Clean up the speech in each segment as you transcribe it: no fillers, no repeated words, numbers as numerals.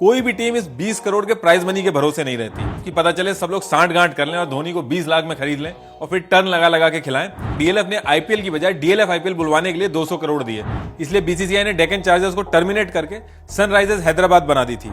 कोई भी टीम इस 20 करोड़ के प्राइज मनी के भरोसे नहीं रहती कि पता चले सब लोग सांठ गांठ कर लें और धोनी को 20 लाख में खरीद लें और फिर टर्न लगा लगा के खिलाएं। डीएलएफ ने आईपीएल की बजाय डीएलएफ आईपीएल बुलवाने के लिए 200 करोड़ दिए, इसलिए बीसीसीआई ने डेक्कन चार्जर्स को टर्मिनेट करके सनराइजर्स हैदराबाद बना दी थी।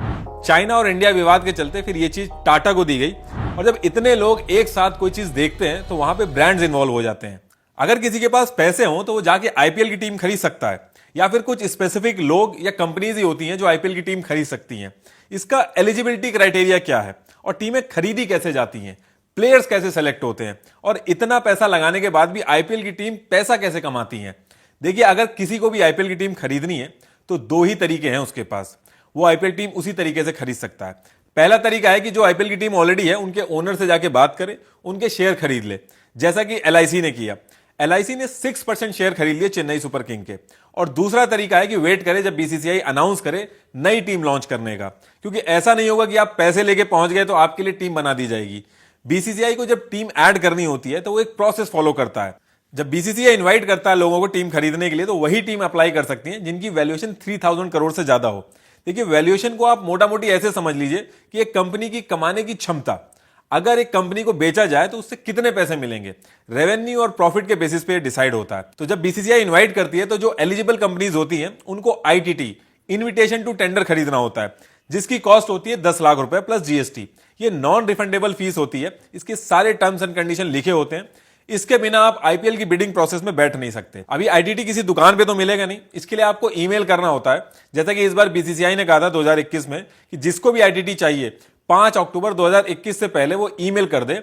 चाइना और इंडिया विवाद के चलते फिर ये चीज टाटा को दी गई, और जब इतने लोग एक साथ कोई चीज देखते हैं तो वहां पे ब्रांड्स इन्वॉल्व हो जाते हैं। अगर किसी के पास पैसे हों तो वो जाके आईपीएल की टीम खरीद सकता है, या फिर कुछ स्पेसिफिक लोग या कंपनीज ही होती हैं जो आईपीएल की टीम खरीद सकती हैं। इसका एलिजिबिलिटी क्राइटेरिया क्या है और टीमें खरीदी कैसे जाती हैं, प्लेयर्स कैसे सेलेक्ट होते हैं, और इतना पैसा लगाने के बाद भी आईपीएल की टीम पैसा कैसे कमाती है। देखिए, अगर किसी को भी आईपीएल की टीम खरीदनी है तो दो ही तरीके हैं उसके पास, वो आईपीएल टीम उसी तरीके से खरीद सकता है। पहला तरीका है कि जो आईपीएल की टीम ऑलरेडी है उनके ओनर से जाके बात करे, उनके शेयर खरीद ले, जैसा कि एलआईसी ने किया। एलआईसी ने 6% शेयर खरीद लिए चेन्नई सुपर किंग के। और दूसरा तरीका है कि वेट करे जब बीसीसीआई अनाउंस करे नई टीम लॉन्च करने का, क्योंकि ऐसा नहीं होगा कि आप पैसे लेके पहुंच गए तो आपके लिए टीम बना दी जाएगी। बीसीसीआई को जब टीम ऐड करनी होती है तो वो एक प्रोसेस फॉलो करता है। जब बीसीसीआई इन्वाइट करता है लोगों को टीम खरीदने के लिए तो वही टीम अप्लाई कर सकती है जिनकी वैल्यूएशन 3000 करोड़ से ज्यादा हो। देखिए, वैल्यूएशन को आप मोटा मोटी ऐसे समझ लीजिए कि एक कंपनी की कमाने की क्षमता, अगर एक कंपनी को बेचा जाए तो उससे कितने पैसे मिलेंगे, रेवेन्यू और प्रॉफिट के बेसिस पे डिसाइड होता है। तो जब बीसीसीआई इनवाइट करती है तो जो एलिजिबल कंपनीज होती हैं उनको आईटीटी, इनविटेशन टू टेंडर, खरीदना होता है, जिसकी कॉस्ट होती है 10 लाख रुपए प्लस जीएसटी। ये नॉन रिफंडेबल फीस होती है, इसके सारे टर्म्स एंड कंडीशन लिखे होते हैं। इसके बिना आप आईपीएल की बिडिंग प्रोसेस में बैठ नहीं सकते। अभी आईटीटी किसी दुकान पे तो मिलेगा नहीं, इसके लिए आपको ईमेल करना होता है, जैसा कि इस बार बीसीसीआई ने कहा था 2021 में कि जिसको भी आईटीटी चाहिए 5 अक्टूबर 2021 से पहले वो ईमेल कर दे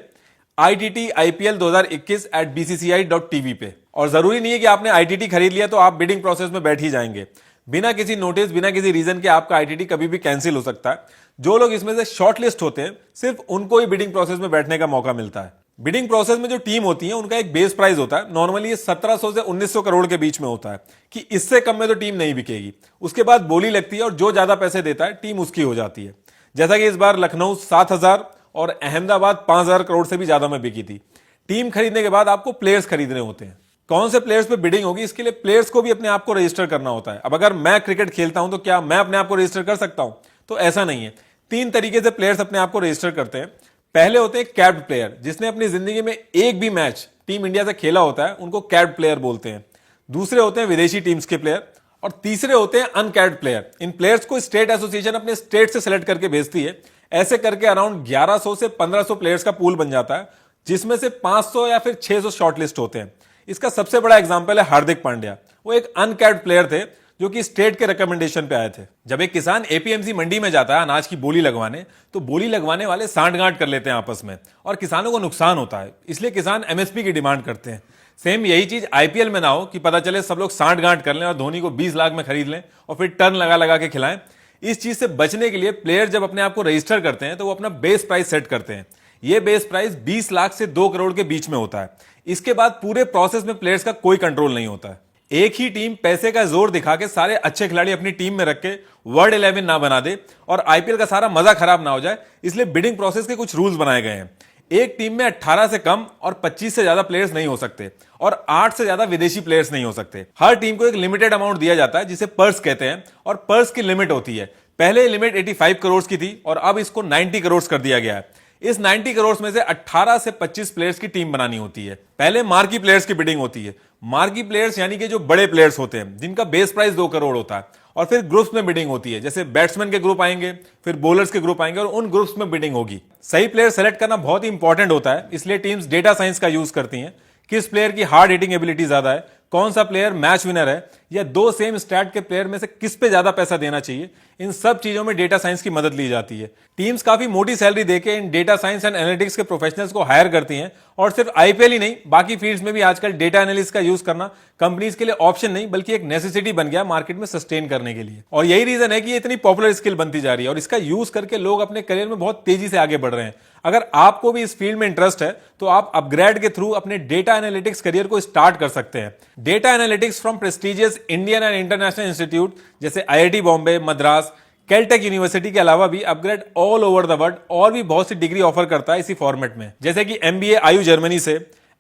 ITTIPL2021@bcci.tv पे। और जरूरी नहीं है कि आपने आईटीटी खरीद लिया तो आप बिडिंग प्रोसेस में बैठ ही जाएंगे। बिना किसी नोटिस, बिना किसी रीजन के आपका आईटीटी कभी भी कैंसिल हो सकता है। जो लोग इसमें से शॉर्टलिस्ट होते हैं सिर्फ उनको ही बिडिंग प्रोसेस में बैठने का मौका मिलता है। बिडिंग प्रोसेस में जो टीम होती है उनका एक बेस प्राइस होता है, नॉर्मली ये 1700 से 1900 करोड़ के बीच में होता है कि इससे कम में तो टीम नहीं बिकेगी। उसके बाद बोली लगती है और जो ज्यादा पैसे देता है टीम उसकी हो जाती है। जैसा कि इस बार लखनऊ 7000 और अहमदाबाद 5000 करोड़ से भी ज्यादा में बिकी थी। टीम खरीदने के बाद आपको प्लेयर्स खरीदने होते हैं। कौन से प्लेयर्स पे बिडिंग होगी, इसके लिए प्लेयर्स को भी अपने आप को रजिस्टर करना होता है। अब अगर मैं क्रिकेट खेलता हूं तो क्या मैं अपने आप को रजिस्टर कर सकता हूं? तो ऐसा नहीं है। 3 तरीके से प्लेयर्स अपने आप को रजिस्टर करते हैं। पहले होते हैं कैप्ड प्लेयर, जिसने अपनी जिंदगी में एक भी मैच टीम इंडिया से खेला होता है, उनको कैप्ड प्लेयर बोलते हैं। दूसरे होते हैं विदेशी टीम्स के प्लेयर, और तीसरे होते हैं अनकैप्ड प्लेयर। इन प्लेयर्स को स्टेट एसोसिएशन अपने स्टेट से सेलेक्ट करके भेजती है। ऐसे करके अराउंड 1100 से 1500 प्लेयर्स का पूल बन जाता है, जिसमें से 500 या फिर 600 शॉर्टलिस्ट होते हैं। इसका सबसे बड़ा एग्जांपल है हार्दिक पांड्या। वो एक अनकैप्ड प्लेयर थे जो कि स्टेट के रिकमेंडेशन पे आए थे। जब एक किसान एपीएमसी मंडी में जाता है अनाज की बोली लगवाने, तो बोली लगवाने वाले सांठ गांठ कर लेते हैं आपस में और किसानों को नुकसान होता है, इसलिए किसान एमएसपी की डिमांड करते हैं। सेम यही चीज आईपीएल में ना हो कि पता चले सब लोग सांठ गांठ कर लें और धोनी को 20 लाख में खरीद लें और फिर टर्न लगा लगा के खिलाएं। इस चीज से बचने के लिए प्लेयर जब अपने आप को रजिस्टर करते हैं तो वो अपना बेस प्राइस सेट करते हैं। ये बेस प्राइस 20 लाख से 2 करोड़ के बीच में होता है। इसके बाद पूरे प्रोसेस में प्लेयर्स का कोई कंट्रोल नहीं होता है। एक ही टीम पैसे का जोर दिखा के सारे अच्छे खिलाड़ी अपनी टीम में रख के वर्ल्ड 11 ना बना दे और आईपीएल का सारा मजा खराब ना हो जाए, इसलिए बिडिंग प्रोसेस के कुछ रूल्स बनाए गए हैं। एक टीम में 18 से कम और 25 से ज्यादा प्लेयर्स नहीं हो सकते और 8 से ज्यादा विदेशी प्लेयर्स नहीं हो सकते। हर टीम को एक लिमिटेड अमाउंट दिया जाता है जिसे पर्स कहते हैं, और पर्स की लिमिट होती है। पहले लिमिट 85 करोड़ की थी और अब इसको 90 करोड़ कर दिया गया है। इस 90 करोड़ में से 18 से 25 प्लेयर्स की टीम बनानी होती है। पहले मार्की प्लेयर्स की बिडिंग होती है। मार्की प्लेयर्स यानी कि जो बड़े प्लेयर्स होते हैं जिनका बेस प्राइस 2 करोड़ होता है, और फिर ग्रुप्स में बिडिंग होती है। जैसे बैट्समैन के ग्रुप आएंगे, फिर बॉलर्स के ग्रुप आएंगे और उन ग्रुप्स में बिडिंग होगी। सही प्लेयर सेलेक्ट करना बहुत ही इंपॉर्टेंट होता है, इसलिए टीम्स डेटा साइंस का यूज करती हैं। किस प्लेयर की हार्ड हिटिंग एबिलिटी ज्यादा है, कौन सा प्लेयर मैच विनर है, या 2 सेम स्टैट के प्लेयर में से किस पे ज्यादा पैसा देना चाहिए, इन सब चीजों में डेटा साइंस की मदद ली जाती है। टीम्स काफी मोटी सैलरी देके इन डेटा साइंस एंड एनालिटिक्स के प्रोफेशनल्स को हायर करती हैं, और सिर्फ आईपीएल ही नहीं बाकी फील्ड्स में भी आजकल डेटा एनालिस्ट का यूज करना कंपनीज के लिए ऑप्शन नहीं बल्कि एक नेसेसिटी बन गया मार्केट में सस्टेन करने के लिए। और यही रीजन है कि ये इतनी पॉपुलर स्किल बनती जा रही है और इसका यूज करके लोग अपने करियर में बहुत तेजी से आगे बढ़ रहे हैं। अगर आपको भी इस फील्ड में इंटरेस्ट है तो आप अपग्रेड के थ्रू अपने डेटा एनालिटिक्स करियर को स्टार्ट कर सकते हैं। Data analytics from prestigious Indian and international institute जैसे IIT Bombay, Madras, Caltech university के अलावा भी upGrad all over the world और भी बहुत सी डिग्री ऑफर करता है इसी फॉर्मेट में। जैसे कि एमबीए आयु जर्मनी से,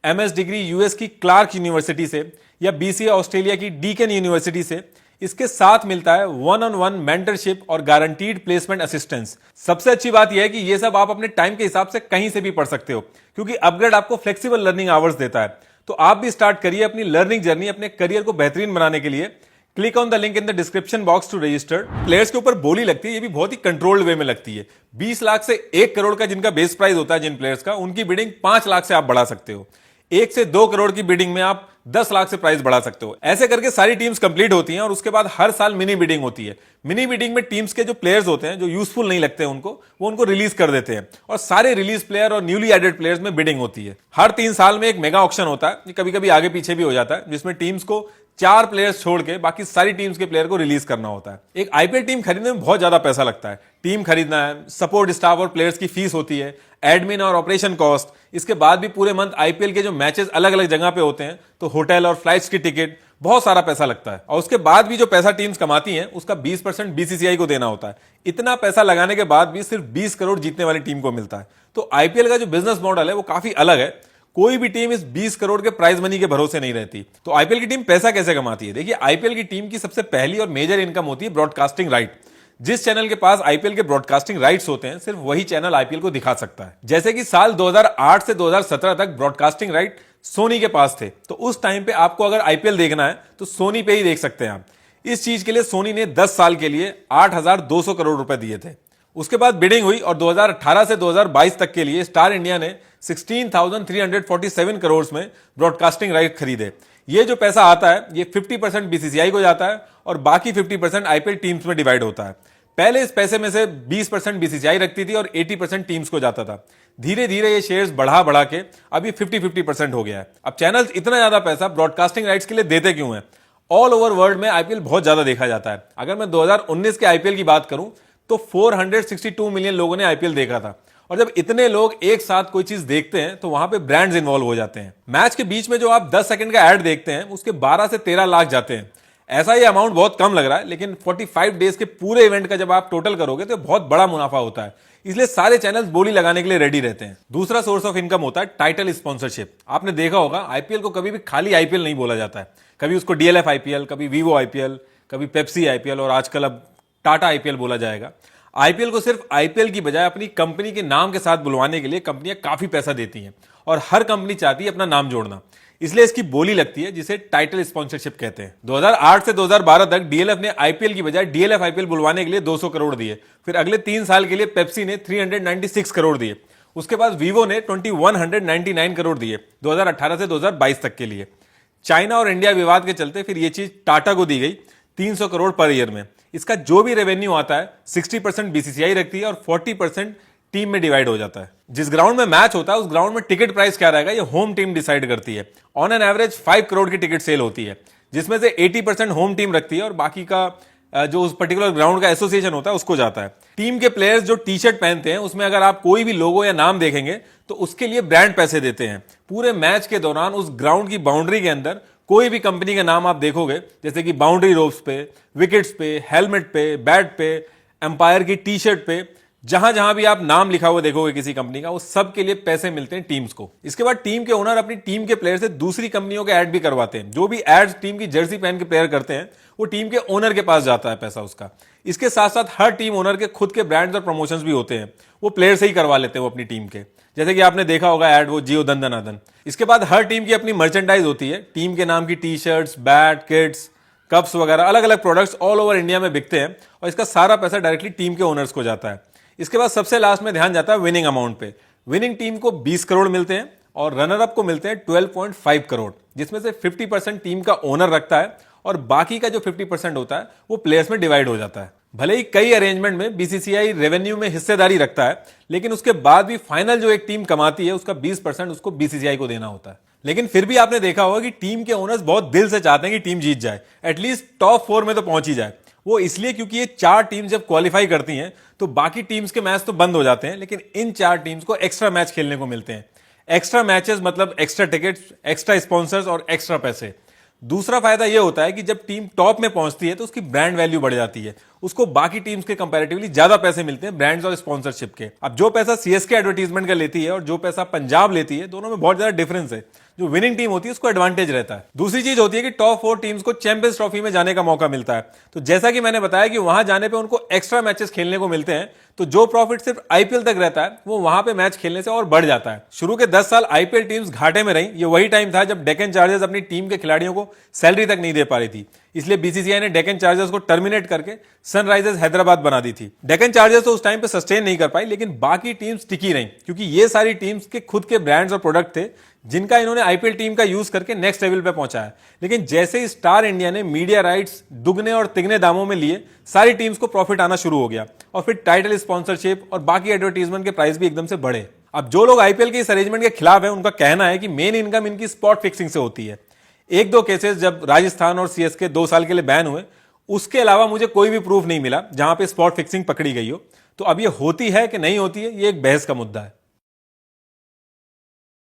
एमएस डिग्री यूएस की क्लार्क यूनिवर्सिटी से, या बीसीए ऑस्ट्रेलिया की डीकन यूनिवर्सिटी से। इसके साथ मिलता है 1-on-1 मेंटरशिप और गारंटीड प्लेसमेंट असिस्टेंस। सबसे अच्छी बात यह है कि यह सब आप अपने टाइम के हिसाब से कहीं से भी पढ़ सकते हो, क्योंकि अपग्रेड आपको फ्लेक्सिबल लर्निंग आवर्स देता है। तो आप भी स्टार्ट करिए अपनी लर्निंग जर्नी, अपने करियर को बेहतरीन बनाने के लिए। Click on the link in the description box to register. Players के ऊपर बोली लगती है, ये भी बहुत ही कंट्रोल्ड वे में लगती है। 20 लाख से 1 करोड़ का जिनका बेस प्राइस होता है जिन प्लेयर्स का, उनकी बिडिंग 5 लाख से आप बढ़ा सकते हो। 1 से 2 करोड़ की बिडिंग में आप 10 लाख से प्राइस बढ़ा सकते हो। ऐसे करके सारी टीम्स कंप्लीट होती हैं और उसके बाद हर साल मिनी बिडिंग होती है। मिनी बिडिंग में टीम्स के जो प्लेयर्स होते हैं, जो यूजफुल नहीं लगते उनको, वो उनको रिलीज कर देते हैं और सारे रिलीज प्लेयर और न्यूली एडेड प्लेयर्स में बिडिंग होती है। हर 3 साल में एक मेगा ऑक्शन होता है, ये कभी कभी आगे पीछे भी हो जाता है, जिसमें टीम्स को 4 प्लेयर्स छोड़ के बाकी सारी टीम्स के प्लेयर को रिलीज करना होता है। एक आईपीएल टीम खरीदने में बहुत ज्यादा पैसा लगता है। टीम खरीदना है, सपोर्ट स्टाफ और प्लेयर्स की फीस होती है, एडमिन और ऑपरेशन कॉस्ट, इसके बाद भी पूरे मंथ आईपीएल के जो मैचेस अलग अलग जगह पे होते हैं तो होटल और फ्लाइट्स की टिकट, बहुत सारा पैसा लगता है। और उसके बाद भी जो पैसा टीम्स कमाती हैं उसका 20% बीसीसीआई को देना होता है। इतना पैसा लगाने के बाद भी सिर्फ 20 करोड़ जीतने वाली टीम को मिलता है। तो आईपीएल का जो बिजनेस मॉडल है वो काफी अलग है। कोई भी टीम इस 20 करोड़ के प्राइज मनी के भरोसे नहीं रहती। तो आईपीएल की टीम पैसा कैसे कमाती है? देखिए, आईपीएल की टीम की सबसे पहली और मेजर इनकम होती है ब्रॉडकास्टिंग राइट। जिस चैनल के पास आईपीएल के ब्रॉडकास्टिंग राइट्स होते हैं, सिर्फ वही चैनल आईपीएल को दिखा सकता है। जैसे कि साल 2008 से 2017 तक ब्रॉडकास्टिंग राइट सोनी के पास थे, तो उस टाइम पे आपको अगर आईपीएल देखना है तो सोनी पे ही देख सकते हैं आप। इस चीज के लिए सोनी ने 10 साल के लिए 8,200 करोड़ रुपए दिए थे। उसके बाद बिडिंग हुई और 2018 से 2022 तक के लिए स्टार इंडिया ने 16,347 करोड़ में ब्रॉडकास्टिंग राइट खरीदे। ये जो पैसा आता है ये 50% बीसीसीआई को जाता है और बाकी 50% आईपीएल टीम्स में डिवाइड होता है। पहले इस पैसे में से 20% बीसीसीआई रखती थी और 80% टीम्स को जाता था। धीरे धीरे ये शेयर्स बढ़ा बढ़ा के अभी 50-50% हो गया है। अब चैनल्स इतना ज्यादा पैसा ब्रॉडकास्टिंग राइट्स के लिए देते क्यों हैं? ऑल ओवर वर्ल्ड में आईपीएल बहुत ज्यादा देखा जाता है। अगर मैं 2019 के आईपीएल की बात करूं तो 462 मिलियन लोगों ने आईपीएल देखा था। और जब इतने लोग एक साथ कोई चीज देखते हैं तो वहां पे ब्रांड्स इन्वॉल्व हो जाते हैं। मैच के बीच में जो आप 10 सेकंड का ऐड देखते हैं उसके 12 से 13 लाख जाते हैं। ऐसा ये अमाउंट बहुत कम लग रहा है, लेकिन 45 डेज के पूरे इवेंट का जब आप टोटल करोगे तो बहुत बड़ा मुनाफा होता है। इसलिए सारे चैनल्स बोली लगाने के लिए रेडी रहते हैं। दूसरा सोर्स ऑफ इनकम होता है टाइटल स्पॉन्सरशिप। आपने देखा होगा आईपीएल को कभी भी खाली आईपीएल नहीं बोला जाता है। कभी उसको डीएलएफ आईपीएल, कभी वीवो आईपीएल, कभी पेप्सी आईपीएल और आजकल अब टाटा आईपीएल बोला जाएगा। आईपीएल को सिर्फ आईपीएल की बजाय अपनी कंपनी के नाम के साथ बुलवाने के लिए कंपनियां काफी पैसा देती हैं और हर कंपनी चाहती है अपना नाम जोड़ना, इसलिए इसकी बोली लगती है जिसे टाइटल स्पॉन्सरशिप कहते हैं। 2008 से 2012 तक डीएलएफ ने आईपीएल की बजाय डीएलएफ आईपीएल बुलवाने के लिए 200 करोड़ दिए। फिर अगले 3 साल के लिए पेप्सी ने 396 करोड़ दिए। उसके बाद वीवो ने 2199 करोड़ दिए 2018 से 2022 तक के लिए। चाइना और इंडिया विवाद के चलते फिर यह चीज टाटा को दी गई 300 करोड़ पर ईयर में। इसका जो भी रेवेन्यू आता है 60% बीसीसीआई रखती है और 40% टीम में डिवाइड हो जाता है। जिस ग्राउंड में मैच होता है उस ग्राउंड में टिकट प्राइस क्या रहेगा ये होम टीम डिसाइड करती है। ऑन एन एवरेज 5 करोड़ की टिकट सेल होती है, जिसमें से 80% होम टीम रखती है और बाकी का जो उस पर्टिकुलर ग्राउंड का एसोसिएशन होता है उसको जाता है। टीम के प्लेयर्स जो टी शर्ट पहनते हैं उसमें अगर आप कोई भी लोगो या नाम देखेंगे तो उसके लिए ब्रांड पैसे देते हैं। पूरे मैच के दौरान उस ग्राउंड की बाउंड्री के अंदर कोई भी कंपनी का नाम आप देखोगे, जैसे कि बाउंड्री रोप्स पे, विकेट्स पे, हेलमेट पे, बैट पे, एम्पायर की टी शर्ट पे, जहां जहां भी आप नाम लिखा हुआ देखोगे किसी कंपनी का, वो सब के लिए पैसे मिलते हैं टीम्स को। इसके बाद टीम के ओनर अपनी टीम के प्लेयर से दूसरी कंपनियों के ऐड भी करवाते हैं। जो भी एड्स टीम की जर्सी पहन के प्लेयर करते हैं वो टीम के ओनर के पास जाता है पैसा उसका। इसके साथ साथ हर टीम ओनर के खुद के ब्रांड्स और प्रमोशंस भी होते हैं, वो प्लेयर से ही करवा लेते हैं वो अपनी टीम के। जैसे कि आपने देखा होगा ऐड वो जियो दंदनादन। इसके बाद हर टीम की अपनी मर्चेंडाइज होती है। टीम के नाम की T shirts, bat, kits, cups वगैरह अलग अलग प्रोडक्ट्स ऑल ओवर इंडिया में बिकते हैं और इसका सारा पैसा डायरेक्टली टीम के ओनर्स को जाता है। इसके बाद सबसे लास्ट में ध्यान जाता है विनिंग अमाउंट पे। विनिंग टीम को 20 करोड़ मिलते हैं और रनर अप को मिलते हैं 12.5 करोड़, जिसमें से 50% टीम का ओनर रखता है और बाकी का जो 50% होता है वो प्लेयर्स में डिवाइड हो जाता है। भले ही कई अरेंजमेंट में बीसीसीआई रेवेन्यू में हिस्सेदारी रखता है, लेकिन उसके बाद भी फाइनल जो एक टीम कमाती है उसका 20% उसको बीसीसीआई को देना होता है। लेकिन फिर भी आपने देखा होगा कि टीम के ओनर्स बहुत दिल से चाहते हैं कि टीम जीत जाए, एटलीस्ट टॉप 4 में तो पहुंच ही जाए। वो इसलिए क्योंकि ये 4 टीम जब क्वालिफाई करती हैं तो बाकी टीम्स के मैच तो बंद हो जाते हैं, लेकिन इन 4 टीम्स को एक्स्ट्रा मैच खेलने को मिलते हैं। एक्स्ट्रा मैचेस मतलब एक्स्ट्रा टिकट्स, एक्स्ट्रा स्पॉन्सर्स और एक्स्ट्रा पैसे। दूसरा फायदा यह होता है कि जब टीम टॉप में पहुंचती है तो उसकी ब्रांड वैल्यू बढ़ जाती है, उसको बाकी टीम्स के कंपैरेटिवली ज्यादा पैसे मिलते हैं ब्रांड्स और स्पॉन्सरशिप के। अब जो पैसा सीएसके एडवर्टीजमेंट का लेती है और जो पैसा पंजाब लेती है, दोनों में बहुत ज्यादा डिफरेंस है। जो विनिंग टीम होती है उसको एडवांटेज रहता है। दूसरी चीज होती है कि टॉप 4 टीम्स को चैंपियंस ट्रॉफी में जाने का मौका मिलता है। तो जैसा कि मैंने बताया कि वहां जाने पे उनको एक्स्ट्रा मैचेस खेलने को मिलते हैं, तो जो प्रॉफिट सिर्फ आईपीएल तक रहता है वो वहां पे मैच खेलने से और बढ़ जाता है। शुरू के 10 साल आईपीएल टीम्स घाटे में रही। ये वही टाइम था जब डेक्कन चार्जर्स अपनी टीम के खिलाड़ियों को सैलरी तक नहीं दे पा रही थी, इसलिए बीसीसीआई ने डेक्कन चार्जर्स को टर्मिनेट करके सनराइजर्स हैदराबाद बना दी थी। डेक्कन चार्जर्स तो उस टाइम पे सस्टेन नहीं कर पाई, लेकिन बाकी टीम्स टिकी रही, क्योंकि ये सारी टीम्स के खुद के ब्रांड्स और प्रोडक्ट थे जिनका इन्होंने आईपीएल टीम का यूज करके नेक्स्ट लेवल पे पहुंचाया। लेकिन जैसे ही स्टार इंडिया ने मीडिया राइट्स दुगने और तिगने दामों में लिए, सारी टीम्स को प्रॉफिट आना शुरू हो गया और फिर टाइटल, स्पॉन्सरशिप और बाकी एडवर्टीजमेंट के प्राइस भी एकदम से बढ़े। अब जो लोग आईपीएल के इस अरेंजमेंट के खिलाफ हैं, उनका कहना है कि मेन इनकम इनकी स्पॉट फिक्सिंग से होती है। एक दो केसेस जब राजस्थान और सीएसके 2 साल के लिए बैन हुए, उसके अलावा मुझे कोई भी प्रूफ नहीं मिला जहां पे स्पॉट फिक्सिंग पकड़ी गई हो। तो अब ये होती है कि नहीं होती है, ये एक बहस का मुद्दा है।